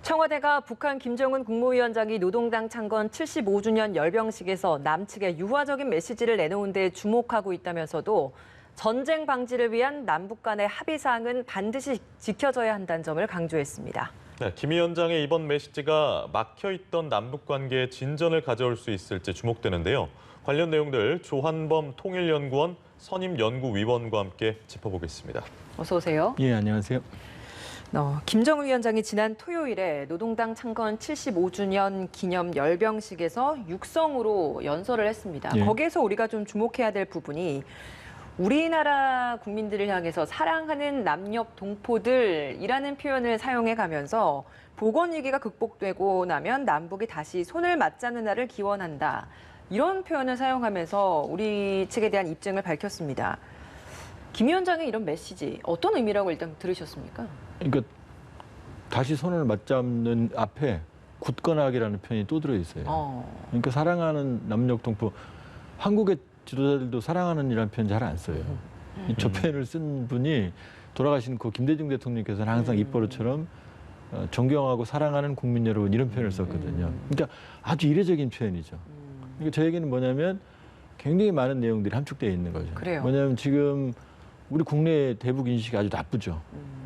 청와대가 북한 김정은 국무위원장이 노동당 창건 75주년 열병식에서 남측에 유화적인 메시지를 내놓은 데 주목하고 있다면서도 전쟁 방지를 위한 남북 간의 합의 사항은 반드시 지켜져야 한다는 점을 강조했습니다. 네, 김 위원장의 이번 메시지가 막혀있던 남북 관계에 진전을 가져올 수 있을지 주목되는데요. 관련 내용들 조한범 통일연구원 선임연구위원과 함께 짚어보겠습니다. 어서 오세요. 예, 안녕하세요. 김정은 위원장이 지난 토요일에 노동당 창건 75주년 기념 열병식에서 육성으로 연설을 했습니다. 예. 거기에서 우리가 좀 주목해야 될 부분이 우리나라 국민들을 향해서 사랑하는 남녘 동포들이라는 표현을 사용해 가면서 보건 위기가 극복되고 나면 남북이 다시 손을 맞잡는 날을 기원한다. 이런 표현을 사용하면서 우리 측에 대한 입장을 밝혔습니다. 김 위원장의 이런 메시지 어떤 의미라고 일단 들으셨습니까? 그러니까 다시 손을 맞잡는 앞에 굳건하게라는 표현이 또 들어있어요. 그러니까 사랑하는 남녘 동포, 한국의 지도자들도 사랑하는 이라는 표현 잘 안 써요. 저 표현을 쓴 분이 돌아가신 그 김대중 대통령께서는 항상 입버릇처럼 존경하고 사랑하는 국민 여러분 이런 표현을 썼거든요. 그러니까 아주 이례적인 표현이죠. 그러니까 저 얘기는 뭐냐면 굉장히 많은 내용들이 함축되어 있는 거죠. 그래요. 뭐냐면 지금 우리 국내 대북 인식이 아주 나쁘죠.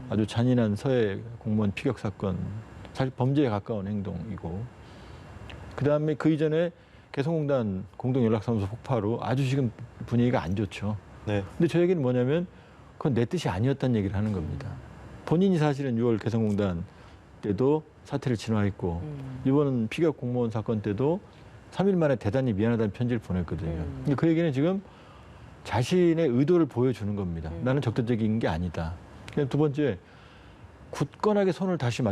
아주 잔인한 서해 공무원 피격 사건, 사실 범죄에 가까운 행동이고, 그다음에 그 이전에 개성공단 공동연락사무소 폭파로 아주 지금 분위기가 안 좋죠. 네. 근데 저 얘기는 뭐냐면 그건 내 뜻이 아니었다는 얘기를 하는 겁니다. 본인이 사실은 6월 개성공단 때도 사태를 진화했고, 이번 피격 공무원 사건 때도 3일 만에 대단히 미안하다는 편지를 보냈거든요. 근데 그 얘기는 지금 자신의 의도를 보여주는 겁니다. 나는 적대적인 게 아니다. 두 번째, 굳건하게 손을 다시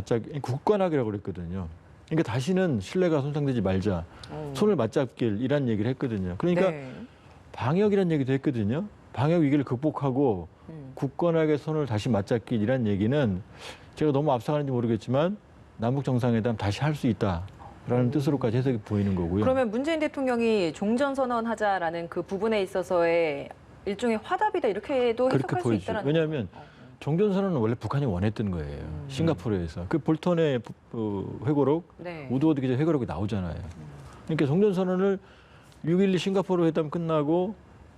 굳건하게라고 그랬거든요. 그러니까 다시는 신뢰가 손상되지 말자. 손을 맞잡길이란 얘기를 했거든요. 그러니까 네. 방역이란 얘기도 했거든요. 방역 위기를 극복하고 굳건하게 손을 다시 맞잡길이란 얘기는 제가 너무 앞서가는지 모르겠지만 남북 정상회담 다시 할 수 있다라는 뜻으로까지 해석이 보이는 거고요. 그러면 문재인 대통령이 종전선언하자라는 그 부분에 있어서의 일종의 화답이다 이렇게도 그렇게 해석할 수 보이죠. 있다는 왜냐하면 종전선언은 원래 북한이 원했던 거예요. 싱가포르에서. 그 볼턴의 회고록, 네. 우드워드 기자 회고록이 나오잖아요. 그러니까 종전선언을 6.12 싱가포르 회담 끝나고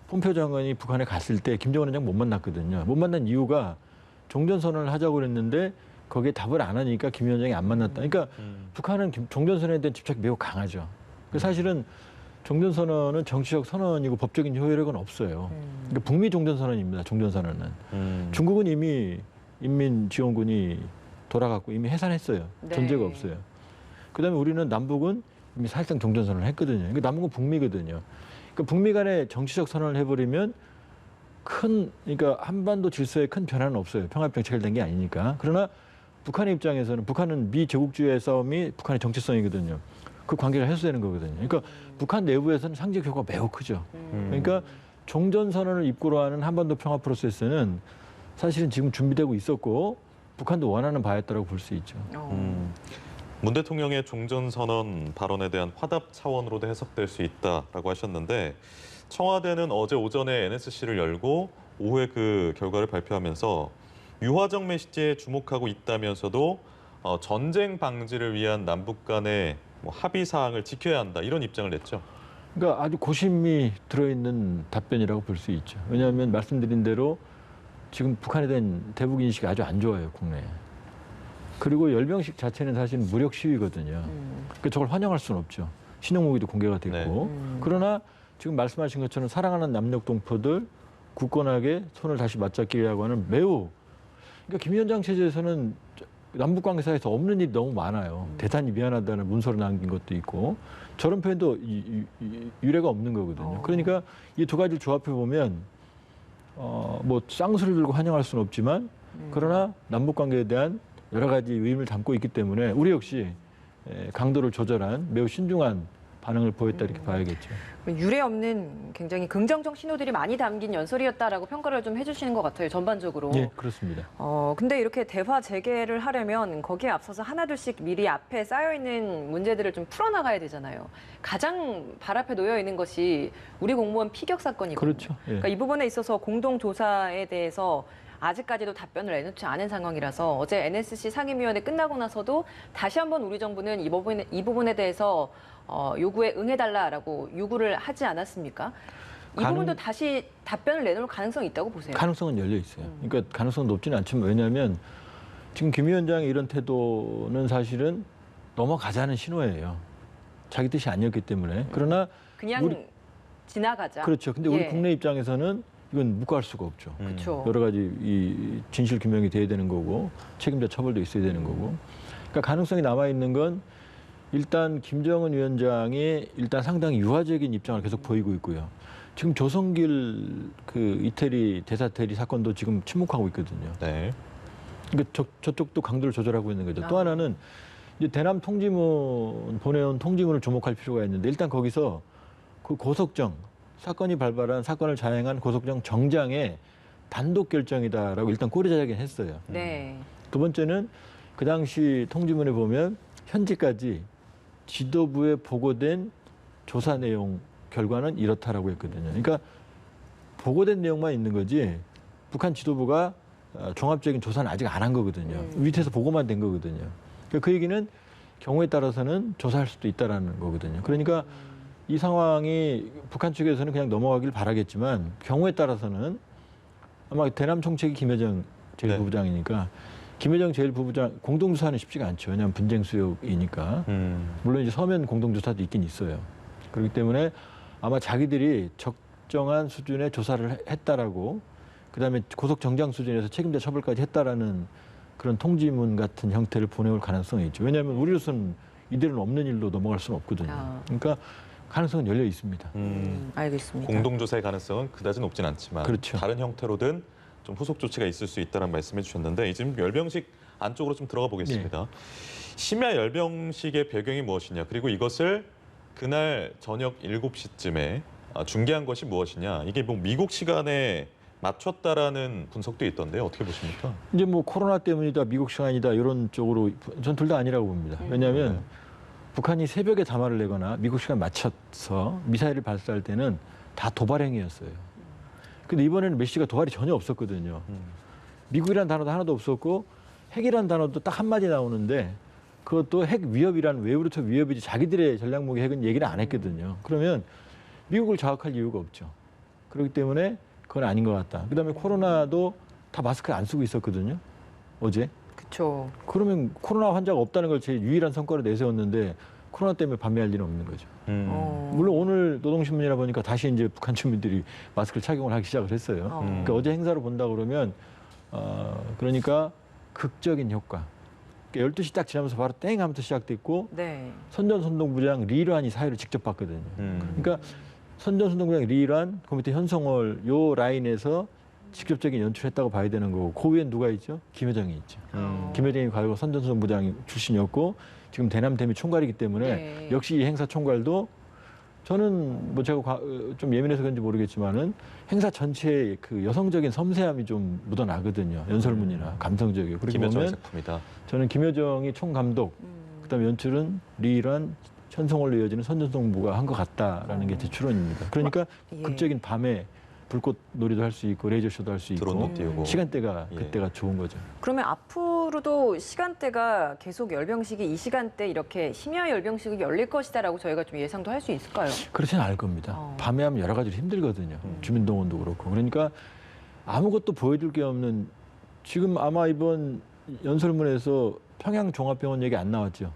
폼페오 장관이 북한에 갔을 때 김정은 위원장 못 만났거든요. 못 만난 이유가 종전선언을 하자고 그랬는데 거기에 답을 안 하니까 김 위원장이 안 만났다. 그러니까 북한은 종전선언에 대한 집착이 매우 강하죠. 사실은 종전선언은 정치적 선언이고 법적인 효력은 없어요. 그러니까 북미 종전선언입니다. 종전선언은. 중국은 이미 인민지원군이 돌아갔고 이미 해산했어요. 네. 존재가 없어요. 그다음에 우리는 남북은 이미 사실상 종전선언을 했거든요. 그러니까 남북은 북미거든요. 그러니까 북미 간에 정치적 선언을 해버리면 그러니까 한반도 질서에 큰 변화는 없어요. 평화협정 체결된 게 아니니까. 그러나 북한의 입장에서는 북한은 미제국주의의 싸움이 북한의 정체성이거든요. 그 관계가 해소되는 거거든요. 그러니까 북한 내부에서는 상징 효과가 매우 크죠. 그러니까 종전선언을 입구로 하는 한반도 평화 프로세스는 사실은 지금 준비되고 있었고 북한도 원하는 바였다고 볼 수 있죠. 문 대통령의 종전선언 발언에 대한 화답 차원으로도 해석될 수 있다라고 하셨는데 청와대는 어제 오전에 NSC를 열고 오후에 그 결과를 발표하면서 유화적 메시지에 주목하고 있다면서도 전쟁 방지를 위한 남북 간의 합의 사항을 지켜야 한다 이런 입장을 냈죠. 그러니까 아주 고심이 들어있는 답변이라고 볼 수 있죠. 왜냐하면 말씀드린 대로 지금 북한에 대한 대북 인식이 아주 안 좋아요, 국내에. 그리고 열병식 자체는 사실 무력 시위거든요. 그러니까 저걸 환영할 수는 없죠. 신형 무기도 공개가 됐고. 그러나 지금 말씀하신 것처럼 사랑하는 남녘 동포들 굳건하게 손을 다시 맞잡기라고 하는 매우 그러니까 김 위원장 체제에서는 남북 관계 사이에서 없는 일이 너무 많아요. 대단히 미안하다는 문서를 남긴 것도 있고 저런 표현도 유례가 없는 거거든요. 그러니까 이 두 가지를 조합해 보면 뭐 쌍수를 들고 환영할 수는 없지만 그러나 남북 관계에 대한 여러 가지 의미를 담고 있기 때문에 우리 역시 강도를 조절한 매우 신중한 반응을 보였다 이렇게 봐야겠죠. 유례 없는 굉장히 긍정적 신호들이 많이 담긴 연설이었다라고 평가를 좀 해주시는 것 같아요, 전반적으로. 예, 그렇습니다. 근데 이렇게 대화 재개를 하려면 거기에 앞서서 하나둘씩 미리 앞에 쌓여있는 문제들을 좀 풀어나가야 되잖아요. 가장 발 앞에 놓여 있는 것이 우리 공무원 피격 사건이거든요. 그렇죠. 예. 그러니까 이 부분에 있어서 공동조사에 대해서 아직까지도 답변을 내놓지 않은 상황이라서 어제 NSC 상임위원회 끝나고 나서도 다시 한번 우리 정부는 이 부분에 대해서 요구에 응해달라라고 요구를 하지 않았습니까? 이 부분도 다시 답변을 내놓을 가능성이 있다고 보세요? 가능성은 열려 있어요. 그러니까 가능성은 높지는 않지만 왜냐하면 지금 김 위원장의 이런 태도는 사실은 넘어가자는 신호예요. 자기 뜻이 아니었기 때문에. 그러나 그냥 지나가자. 그렇죠. 근데 예. 우리 국내 입장에서는 이건 묵과할 수가 없죠. 그렇죠. 여러 가지 이 진실 규명이 돼야 되는 거고 책임자 처벌도 있어야 되는 거고. 그러니까 가능성이 남아 있는 건 일단 김정은 위원장이 일단 상당히 유화적인 입장을 계속 보이고 있고요. 지금 조성길 그 이태리 대사태리 사건도 지금 침묵하고 있거든요. 네. 그러니까 저쪽도 강도를 조절하고 있는 거죠. 또 하나는 이제 대남 통지문 보내온 통지문을 주목할 필요가 있는데 일단 거기서 그 고속정 사건이 발발한 사건을 자행한 고속정 정장의 단독 결정이다라고 일단 꼬리자작은 했어요. 네. 두 번째는 그 당시 통지문에 보면 현지까지 지도부에 보고된 조사 내용 결과는 이렇다라고 했거든요. 그러니까 보고된 내용만 있는 거지 북한 지도부가 종합적인 조사는 아직 안 한 거거든요. 밑에서 보고만 된 거거든요. 그러니까 그 얘기는 경우에 따라서는 조사할 수도 있다라는 거거든요. 그러니까 이 상황이 북한 측에서는 그냥 넘어가길 바라겠지만 경우에 따라서는 아마 대남 총책이 김여정 제1부부장이니까 김여정 제1부부장 공동조사는 쉽지가 않죠. 왜냐하면 분쟁 수역이니까. 물론 이제 서면 공동조사도 있긴 있어요. 그렇기 때문에 아마 자기들이 적정한 수준의 조사를 했다라고 그다음에 고속 정장 수준에서 책임자 처벌까지 했다라는 그런 통지문 같은 형태를 보내올 가능성이 있죠. 왜냐하면 우리로서는 이대로는 없는 일로 넘어갈 수는 없거든요. 그러니까 가능성은 열려 있습니다. 알겠습니다. 공동조사의 가능성은 그다지 높진 않지만 그렇죠. 다른 형태로든 좀 후속 조치가 있을 수 있다는 말씀해 주셨는데 지금 열병식 안쪽으로 좀 들어가 보겠습니다. 심야 열병식의 배경이 무엇이냐 그리고 이것을 그날 저녁 7시쯤에 중계한 것이 무엇이냐 이게 뭐 미국 시간에 맞췄다라는 분석도 있던데요. 어떻게 보십니까? 이제 뭐 코로나 때문이다, 미국 시간이다 이런 쪽으로 전 둘 다 아니라고 봅니다. 왜냐하면 북한이 새벽에 담화를 내거나 미국 시간 맞춰서 미사일을 발사할 때는 다 도발행위였어요. 근데 이번에는 메시지가 도발이 전혀 없었거든요. 미국이라는 단어도 하나도 없었고 핵이라는 단어도 딱 한마디 나오는데 그것도 핵 위협이라는 외부로부터 위협이지 자기들의 전략무기 핵은 얘기를 안 했거든요. 그러면 미국을 자극할 이유가 없죠. 그렇기 때문에 그건 아닌 것 같다. 그다음에 코로나도 다 마스크 안 쓰고 있었거든요. 어제. 그렇죠. 그러면 코로나 환자가 없다는 걸 제 유일한 성과로 내세웠는데 코로나 때문에 반매할 일은 없는 거죠. 물론 오늘 노동신문이라 보니까 다시 이제 북한 주민들이 마스크를 착용을 하기 시작을 했어요. 그러니까 어제 행사로 본다 그러면 그러니까 극적인 효과. 그러니까 12시 딱 지나면서 바로 땡 하면서 시작됐고 네. 선전선동부장 리란이 사회를 직접 봤거든요. 그러니까 선전선동부장 리란, 그 밑에 현성월 요 라인에서 직접적인 연출했다고 봐야 되는 거고 그 위엔 누가 있죠? 김여정이 있죠. 김여정이 과거 선전선동부장 출신이었고 지금 대남대미 총괄이기 때문에 네. 역시 이 행사 총괄도 저는 뭐 제가 좀 예민해서 그런지 모르겠지만은 행사 전체에 그 여성적인 섬세함이 좀 묻어나거든요. 연설문이나 감성적이고. 그렇게 김여정 보면 작품이다. 저는 김여정이 총감독, 그다음에 연출은 리란, 현성월로 이어지는 선전선동부가 한 것 같다라는 게 제 추론입니다. 그러니까 예. 극적인 밤에 불꽃 놀이도 할 수 있고 레이저쇼도 할 수 있고 드론도 띄우고. 시간대가 예. 그때가 좋은 거죠. 그러면 앞으로도 시간대가 계속 열병식이 이 시간대 이렇게 심야 열병식이 열릴 것이다라고 저희가 좀 예상도 할 수 있을까요? 그렇지는 않을 겁니다. 밤에 하면 여러 가지로 힘들거든요. 주민동원도 그렇고. 그러니까 아무것도 보여줄 게 없는 지금 아마 이번 연설문에서 평양종합병원 얘기 안 나왔죠.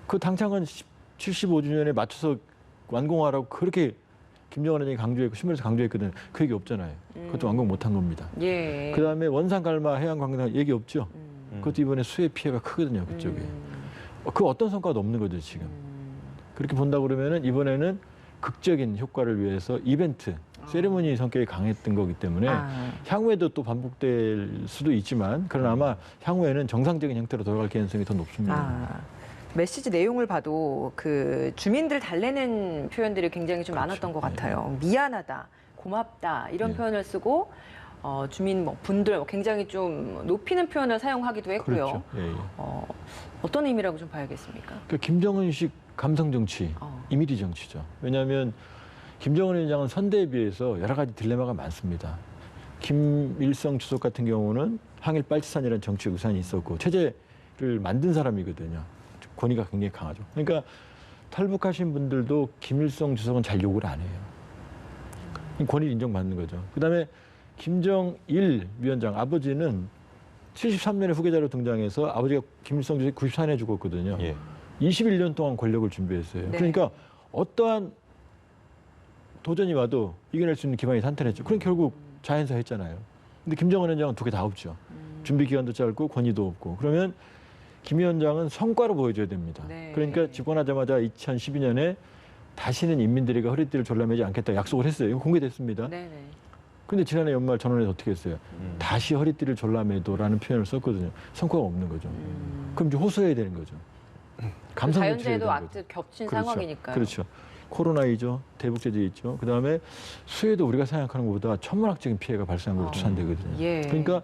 그 당장은 75주년에 맞춰서 완공하라고 그렇게 김정은 의장이 강조했고 신문에서 강조했거든요. 그 얘기 없잖아요. 그것도 완공 못한 겁니다. 예. 그다음에 원산갈마 해양광장 얘기 없죠. 그것도 이번에 수해 피해가 크거든요. 그쪽에. 그 어떤 성과도 없는 거죠 지금. 그렇게 본다 그러면은 이번에는 극적인 효과를 위해서 이벤트, 세레머니 성격이 강했던 거기 때문에 향후에도 또 반복될 수도 있지만 그러나 아마 향후에는 정상적인 형태로 돌아갈 가능성이 더 높습니다. 메시지 내용을 봐도 그 주민들 달래는 표현들이 굉장히 좀 많았던 것 같아요. 미안하다, 고맙다 이런 표현을 쓰고 주민 분들 굉장히 좀 높이는 표현을 사용하기도 했고요. 그렇죠. 예. 어떤 의미라고 좀 봐야겠습니까? 그러니까 김정은식 감성 정치, 이미지 정치죠. 왜냐하면 김정은 위원장은 선대에 비해서 여러 가지 딜레마가 많습니다. 김일성 주석 같은 경우는 항일 빨치산이라는 정치적 유산이 있었고 체제를 만든 사람이거든요. 권위가 굉장히 강하죠. 그러니까 탈북하신 분들도 김일성 주석은 잘 욕을 안 해요. 권위를 인정받는 거죠. 그다음에 김정일 위원장 아버지는 73년에 후계자로 등장해서 아버지가 김일성 주석이 94년에 죽었거든요. 예. 21년 동안 권력을 준비했어요. 네. 그러니까 어떠한 도전이 와도 이겨낼 수 있는 기반이 탄탄했죠. 그럼 결국 자연사했잖아요. 근데 김정은 위원장은 두 개 다 없죠. 준비 기간도 짧고 권위도 없고. 그러면 김 위원장은 성과로 보여줘야 됩니다. 네. 그러니까 집권하자마자 2012년에 다시는 인민들에게 허리띠를 졸라매지 않겠다 약속을 했어요. 이거 공개됐습니다. 네네. 그런데 지난해 연말 전원에서 어떻게 했어요? 다시 허리띠를 졸라매도라는 표현을 썼거든요. 성과가 없는 거죠. 그럼 이제 호소해야 되는 거죠. 감성 노출해야 자연재해도 되는 거죠. 아주 겹친 그렇죠. 상황이니까요. 그렇죠. 코로나이죠. 대북제재 있죠. 그다음에 수해도 우리가 생각하는 것보다 천문학적인 피해가 발생한 걸로 추산되거든요. 예. 그러니까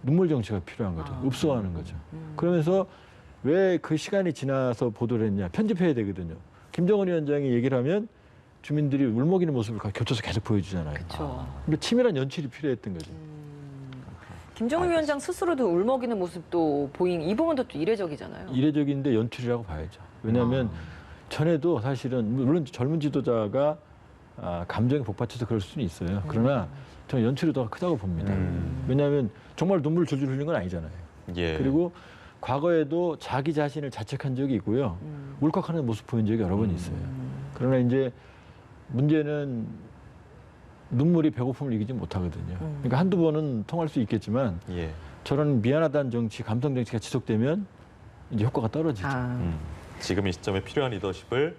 눈물 정치가 필요한 거죠. 읍소하는 거죠. 그러면서 왜 그 시간이 지나서 보도를 했냐. 편집해야 되거든요. 김정은 위원장이 얘기를 하면 주민들이 울먹이는 모습을 겹쳐서 계속 보여주잖아요. 그렇죠. 그러니까 치밀한 연출이 필요했던 거죠. 김정은 위원장 스스로도 울먹이는 모습도 보인 이 부분도 또 이례적이잖아요. 이례적인데 연출이라고 봐야죠. 왜냐하면 전에도 사실은 물론 젊은 지도자가 감정이 복받쳐서 그럴 수는 있어요. 그러나 저는 연출이 더 크다고 봅니다. 왜냐하면 정말 눈물 줄줄 흘린 건 아니잖아요. 예. 그리고 과거에도 자기 자신을 자책한 적이 있고요. 울컥하는 모습 보인 적이 여러 번 있어요. 그러나 이제 문제는 눈물이 배고픔을 이기지 못하거든요. 그러니까 한두 번은 통할 수 있겠지만 예. 저런 미안하다는 정치, 감성 정치가 지속되면 이제 효과가 떨어지죠. 지금 이 시점에 필요한 리더십을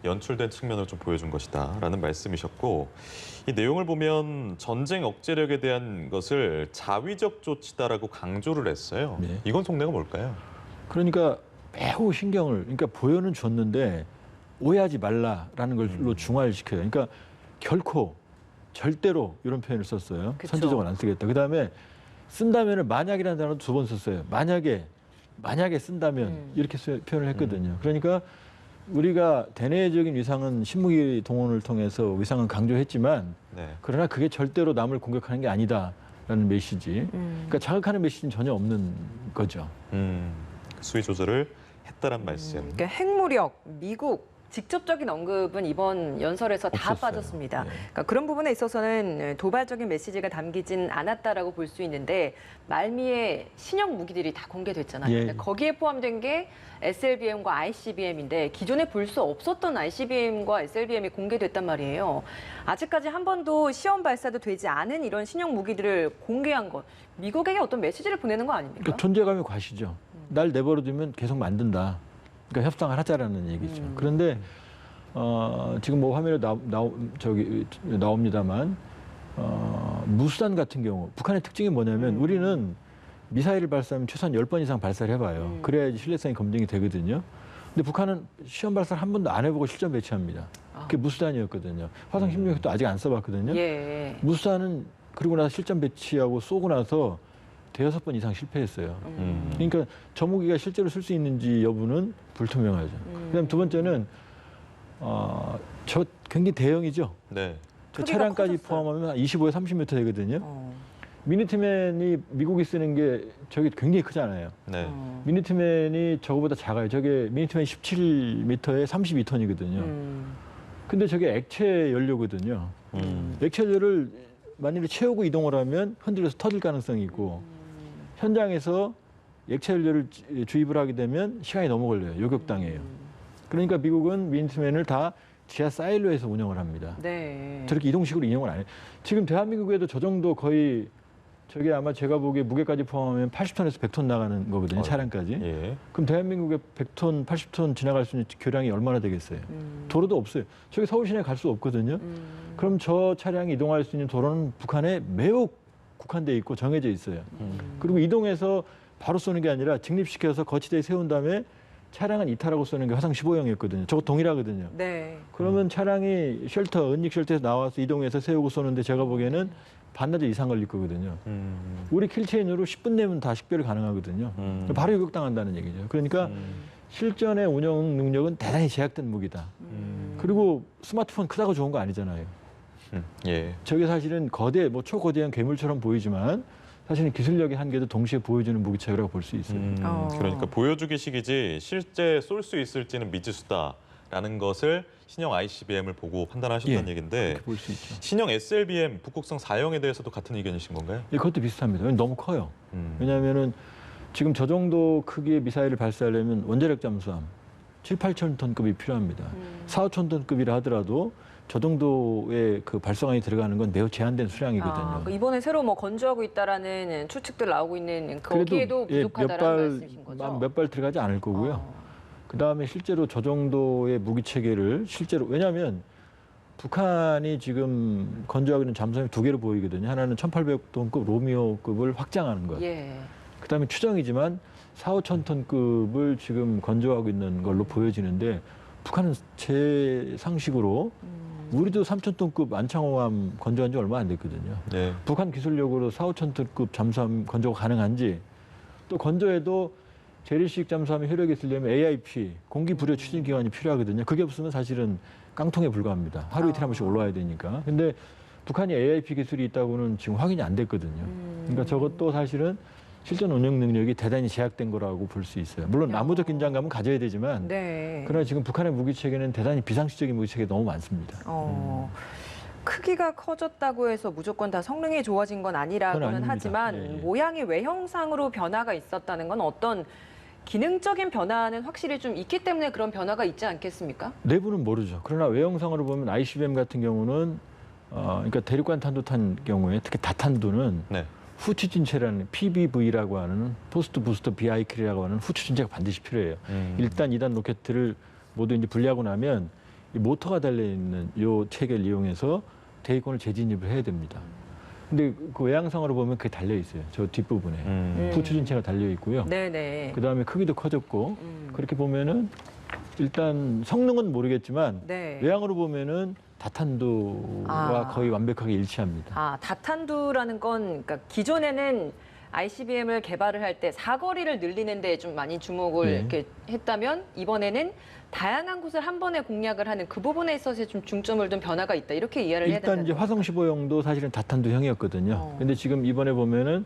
연출된 측면을 좀 보여준 것이다라는 말씀이셨고, 이 내용을 보면 전쟁 억제력에 대한 것을 자위적 조치다라고 강조를 했어요. 네. 이건 속내가 뭘까요? 그러니까 매우 신경을, 그러니까 보여는 줬는데 오해하지 말라라는 걸로 중화를 시켜요. 그러니까 결코, 절대로 이런 표현을 썼어요. 그쵸. 선제적으로 안 쓰겠다. 그다음에 쓴다면은 만약이라는 단어도 두 번 썼어요. 만약에 쓴다면 이렇게 표현을 했거든요. 그러니까 우리가 대내적인 위상은 신무기 동원을 통해서 위상은 강조했지만 네. 그러나 그게 절대로 남을 공격하는 게 아니다라는 메시지. 그러니까 자극하는 메시지는 전혀 없는 거죠. 수위 조절을 했다란 말씀. 그러니까 핵무력, 미국 직접적인 언급은 이번 연설에서 다 없었어요. 빠졌습니다. 네. 그러니까 그런 부분에 있어서는 도발적인 메시지가 담기진 않았다라고 볼 수 있는데 말미에 신형 무기들이 다 공개됐잖아요. 예. 근데 거기에 포함된 게 SLBM과 ICBM인데 기존에 볼 수 없었던 ICBM과 SLBM이 공개됐단 말이에요. 아직까지 한 번도 시험 발사도 되지 않은 이런 신형 무기들을 공개한 것, 미국에게 어떤 메시지를 보내는 거 아닙니까? 그러니까 존재감의 과시죠. 날 내버려두면 계속 만든다. 그러니까 협상을 하자라는 얘기죠. 그런데 지금 뭐 화면에 나옵니다만 무수단 같은 경우 북한의 특징이 뭐냐면 우리는 미사일을 발사하면 최소한 10번 이상 발사를 해봐요. 그래야지 신뢰성이 검증이 되거든요. 근데 북한은 시험 발사를 한 번도 안 해보고 실전 배치합니다. 그게 무수단이었거든요. 화성 16핵도 아직 안 써봤거든요. 예. 무수단은 그러고 나서 실전 배치하고 쏘고 나서 대여섯 번 이상 실패했어요. 그러니까 저 무기가 실제로 쓸 수 있는지 여부는 불투명하죠. 그다음 두 번째는 저 굉장히 대형이죠. 네. 저 크기가 차량까지 커졌어요. 포함하면 한 25에서 30m 되거든요. 미니트맨이 미국이 쓰는 게 저게 굉장히 크잖아요. 네. 미니트맨이 저거보다 작아요. 저게 미니트맨 17m에 32톤이거든요. 근데 저게 액체 연료거든요. 액체 연료를 만일에 채우고 이동을 하면 흔들려서 터질 가능성이 있고 현장에서 액체 연료를 주입을 하게 되면 시간이 너무 걸려요. 요격당해요. 그러니까 미국은 미니트맨을 다 지하 사일로에서 운영을 합니다. 네. 저렇게 이동식으로 운영을 안 해요. 지금 대한민국에도 저 정도 거의 저게 아마 제가 보기에 무게까지 포함하면 80톤에서 100톤 나가는 거거든요. 차량까지. 예. 그럼 대한민국에 100톤, 80톤 지나갈 수 있는 교량이 얼마나 되겠어요? 도로도 없어요. 저기 서울 시내 갈 수 없거든요. 그럼 저 차량이 이동할 수 있는 도로는 북한에 매우 국한돼 있고 정해져 있어요. 그리고 이동해서 바로 쏘는 게 아니라 직립시켜서 거치대에 세운 다음에 차량은 이탈하고 쏘는 게 화성 15형이었거든요. 저거 동일하거든요. 네. 그러면 차량이 쉘터, 은닉 쉘터에서 나와서 이동해서 세우고 쏘는데 제가 보기에는 반나절 이상 걸릴 거거든요. 우리 킬체인으로 10분 내면 다 식별이 가능하거든요. 바로 요격당한다는 얘기죠. 그러니까 실전의 운영 능력은 대단히 제약된 무기다. 그리고 스마트폰 크다고 좋은 거 아니잖아요. 예. 저게 사실은 뭐 초거대한 괴물처럼 보이지만 사실은 기술력의 한계도 동시에 보여주는 무기체계라고 볼 수 있어요. 그러니까 보여주기식이지 실제 쏠 수 있을지는 미지수다라는 것을 신형 ICBM을 보고 판단하셨다는 얘기인데 그렇게 볼 수 있죠. 신형 SLBM 북극성 4형에 대해서도 같은 의견이신 건가요? 예, 그것도 비슷합니다. 너무 커요. 왜냐하면은 지금 저 정도 크기의 미사일을 발사하려면 원자력 잠수함 7, 8천 톤급이 필요합니다. 4, 5천 톤급이라 하더라도 저 정도의 그 발사관이 들어가는 건 매우 제한된 수량이거든요. 이번에 새로 뭐 건조하고 있다라는 추측들 나오고 있는 거기에도 부족하다라는 말씀이신 거죠? 몇 발 들어가지 않을 거고요. 그다음에 실제로 저 정도의 무기 체계를 실제로 왜냐하면 북한이 지금 건조하고 있는 잠수함이 두 개로 보이거든요. 하나는 1,800톤급 로미오급을 확장하는 것. 예. 그다음에 추정이지만 4, 5천 톤급을 지금 건조하고 있는 걸로 보여지는데 북한은 제 상식으로 우리도 3천 톤급 안창호함 건조한 지 얼마 안 됐거든요. 네. 북한 기술력으로 4, 5천 톤급 잠수함 건조가 가능한지 또 건조해도 재래식 잠수함의 효력이 있으려면 AIP, 공기 불여 추진 기관이 필요하거든요. 그게 없으면 사실은 깡통에 불과합니다. 하루 이틀 한 번씩 올라와야 되니까. 근데 북한이 AIP 기술이 있다고는 지금 확인이 안 됐거든요. 그러니까 저것도 사실은 실전 운영 능력이 대단히 제약된 거라고 볼 수 있어요. 물론 남부적 긴장감은 가져야 되지만 네. 그러나 지금 북한의 무기 체계는 대단히 비상식적인 무기 체계가 너무 많습니다. 크기가 커졌다고 해서 무조건 다 성능이 좋아진 건 아니라고는 아닙니다. 하지만 예, 예. 모양이 외형상으로 변화가 있었다는 건 어떤 기능적인 변화는 확실히 좀 있기 때문에 그런 변화가 있지 않겠습니까? 내부는 모르죠. 그러나 외형상으로 보면 ICBM 같은 경우는 그러니까 대륙간 탄도탄 경우에 특히 다탄두는 네. 후추진체라는 PBV라고 하는 포스트 부스터 비하이클이라고 하는 후추진체가 반드시 필요해요. 1단, 2단 로켓을 모두 이제 분리하고 나면 이 모터가 달려 있는 이 체계를 이용해서 대기권을 재진입을 해야 됩니다. 근데 그 외양상으로 보면 그게 달려 있어요. 저 뒷부분에 후추진체가 달려 있고요. 네네. 그 다음에 크기도 커졌고 그렇게 보면은 일단 성능은 모르겠지만 네. 외양으로 보면은 다탄두와 거의 완벽하게 일치합니다. 다탄두라는 건 그러니까 기존에는 ICBM을 개발을 할 때 사거리를 늘리는 데 좀 많이 주목을 네. 이렇게 했다면 이번에는 다양한 곳을 한 번에 공략을 하는 그 부분에 있어서 좀 중점을 둔 변화가 있다. 이렇게 이해를 해야 된다는 일단 이제 화성 15형도 사실은 다탄두형이었거든요. 근데 지금 이번에 보면은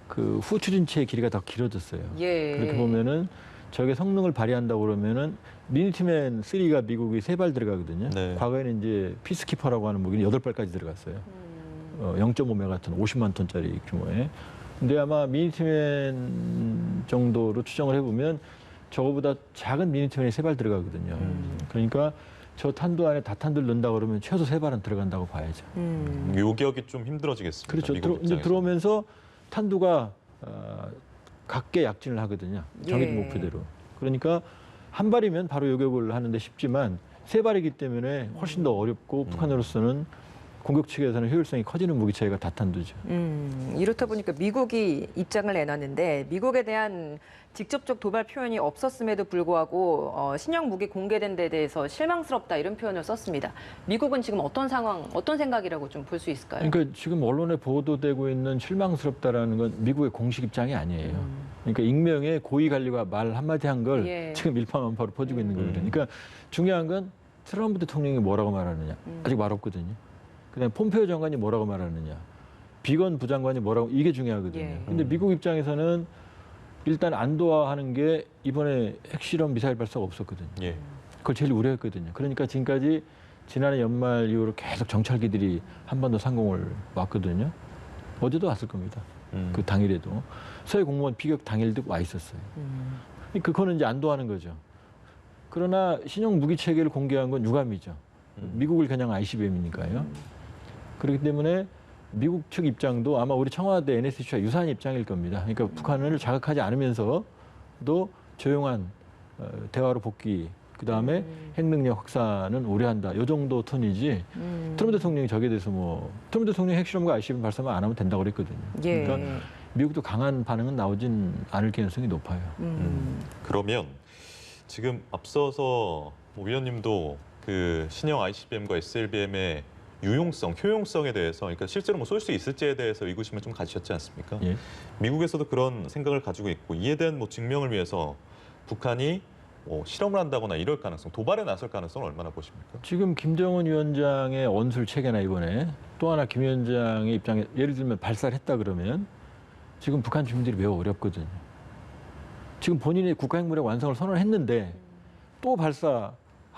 그 후추진체의 길이가 더 길어졌어요. 예. 그렇게 보면은 저게 성능을 발휘한다고 그러면은 미니티맨 3가 미국이 3발 들어가거든요. 네. 과거에는 이제 피스키퍼라고 하는 무기는 8발까지 들어갔어요. 0.5메가톤, 50만 톤짜리 규모의. 근데 아마 미니티맨 정도로 추정을 해보면 저거보다 작은 미니티맨이 3발 들어가거든요. 그러니까 저 탄두 안에 다탄두를 넣는다 그러면 최소 3발은 들어간다고 봐야죠. 요격이 좀 힘들어지겠습니다. 그렇죠. 미국 이제 입장에서. 들어오면서 탄두가 각계 약진을 하거든요. 정해진 예. 목표대로. 그러니까 한 발이면 바로 요격을 하는데 쉽지만 3발이기 때문에 훨씬 더 어렵고 북한으로서는 공격 측에서는 효율성이 커지는 무기 체계가 다탄두죠. 이렇다 보니까 미국이 입장을 내놨는데 미국에 대한 직접적 도발 표현이 없었음에도 불구하고 신형 무기 공개된 데 대해서 실망스럽다 이런 표현을 썼습니다. 미국은 지금 어떤 상황, 어떤 생각이라고 좀 볼 수 있을까요? 그러니까 지금 언론에 보도되고 있는 실망스럽다라는 건 미국의 공식 입장이 아니에요. 그러니까 익명의 고위 관리가 말 한마디 한 걸 예. 지금 일파만파로 퍼지고 있는 거거든요. 그러니까 중요한 건 트럼프 대통령이 뭐라고 말하느냐. 아직 말 없거든요. 그다음에 폼페이오 장관이 뭐라고 말하느냐. 비건 부장관이 뭐라고 이게 중요하거든요. 예. 근데 미국 입장에서는 일단 안도화하는 게 이번에 핵실험 미사일 발사가 없었거든요. 예. 그걸 제일 우려했거든요. 그러니까 지금까지 지난해 연말 이후로 계속 정찰기들이 한반도 상공을 왔거든요. 어제도 왔을 겁니다. 그 당일에도. 서해 공무원 피격 당일도 와 있었어요. 그거는 이제 안도하는 거죠. 그러나 신형 무기 체계를 공개한 건 유감이죠. 미국을 겨냥한 ICBM이니까요. 그렇기 때문에 미국 측 입장도 아마 우리 청와대 NSC와 유사한 입장일 겁니다. 그러니까 북한을 자극하지 않으면서도 조용한 대화로 복귀, 그다음에 핵능력 확산은 우려한다. 이 정도 톤이지 트럼프 대통령이 저기에 대해서 트럼프 대통령이 핵실험과 ICBM 발사만 안 하면 된다고 그랬거든요. 예. 그러니까 미국도 강한 반응은 나오진 않을 가능성이 높아요. 그러면 지금 앞서서 위원님도 그 신형 ICBM과 SLBM의 유용성, 효용성에 대해서, 그러니까 실제로 쏠 수 있을지에 대해서 의구심을 좀 가지셨지 않습니까? 예. 미국에서도 그런 생각을 가지고 있고 이에 대한 증명을 위해서 북한이 뭐 실험을 한다거나 이럴 가능성, 도발에 나설 가능성은 얼마나 보십니까? 지금 김정은 위원장의 언술 체계나 이번에 또 하나 김 위원장의 입장에 예를 들면 발사를 했다 그러면 지금 북한 주민들이 매우 어렵거든요. 지금 본인이 국가핵무력 완성을 선언했는데 또 발사하는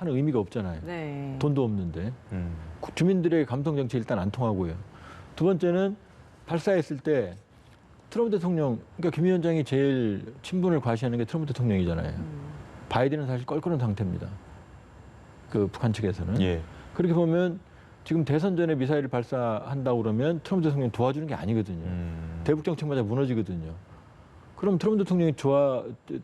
의미가 없잖아요. 네. 돈도 없는데. 주민들의 감성 정치 일단 안 통하고요. 두 번째는 발사했을 때 트럼프 대통령, 그러니까 김 위원장이 제일 친분을 과시하는 게 트럼프 대통령이잖아요. 바이든은 사실 껄끄러운 상태입니다. 그 북한 측에서는. 예. 그렇게 보면 지금 대선 전에 미사일을 발사한다고 그러면 트럼프 대통령이 도와주는 게 아니거든요. 대북 정책마저 무너지거든요. 그럼 트럼프 대통령이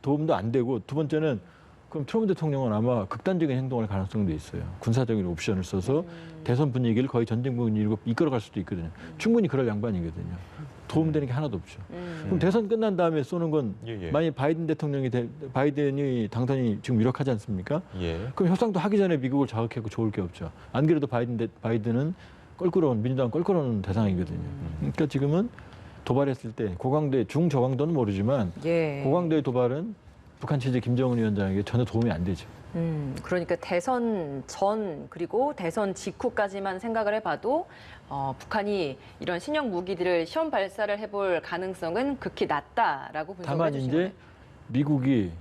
도움도 안 되고 두 번째는 그럼 트럼프 대통령은 아마 극단적인 행동할 가능성도 있어요. 군사적인 옵션을 써서 대선 분위기를 거의 전쟁 분위기로 이끌어갈 수도 있거든요. 충분히 그럴 양반이거든요. 도움되는 게 하나도 없죠. 그럼 대선 끝난 다음에 쏘는 건 예, 예. 만약 바이든이 당선이 지금 유력하지 않습니까? 예. 그럼 협상도 하기 전에 미국을 자극하고 좋을 게 없죠. 안 그래도 바이든은 민주당 껄끄러운 대상이거든요. 그러니까 지금은 도발했을 때 고강도, 중저강도는 모르지만 예. 고강도의 도발은 북한 체제 김정은 위원장에게 전혀 도움이 안 되죠. 그러니까 대선 전 그리고 대선 직후까지만 생각을 해봐도 북한이 이런 신형 무기들을 시험 발사를 해볼 가능성은 극히 낮다라고 분석을 다만 해주시네요. 이제 미국이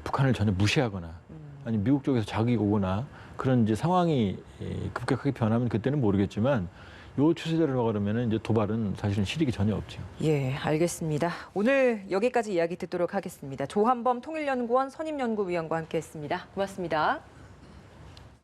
북한을 전혀 무시하거나 아니 미국 쪽에서 자극이 오거나 그런 이제 상황이 급격하게 변하면 그때는 모르겠지만 요 추세대로 가려면 이제 도발은 사실은 실익이 전혀 없죠. 예, 알겠습니다. 오늘 여기까지 이야기 듣도록 하겠습니다. 조한범 통일연구원 선임연구위원과 함께했습니다. 고맙습니다.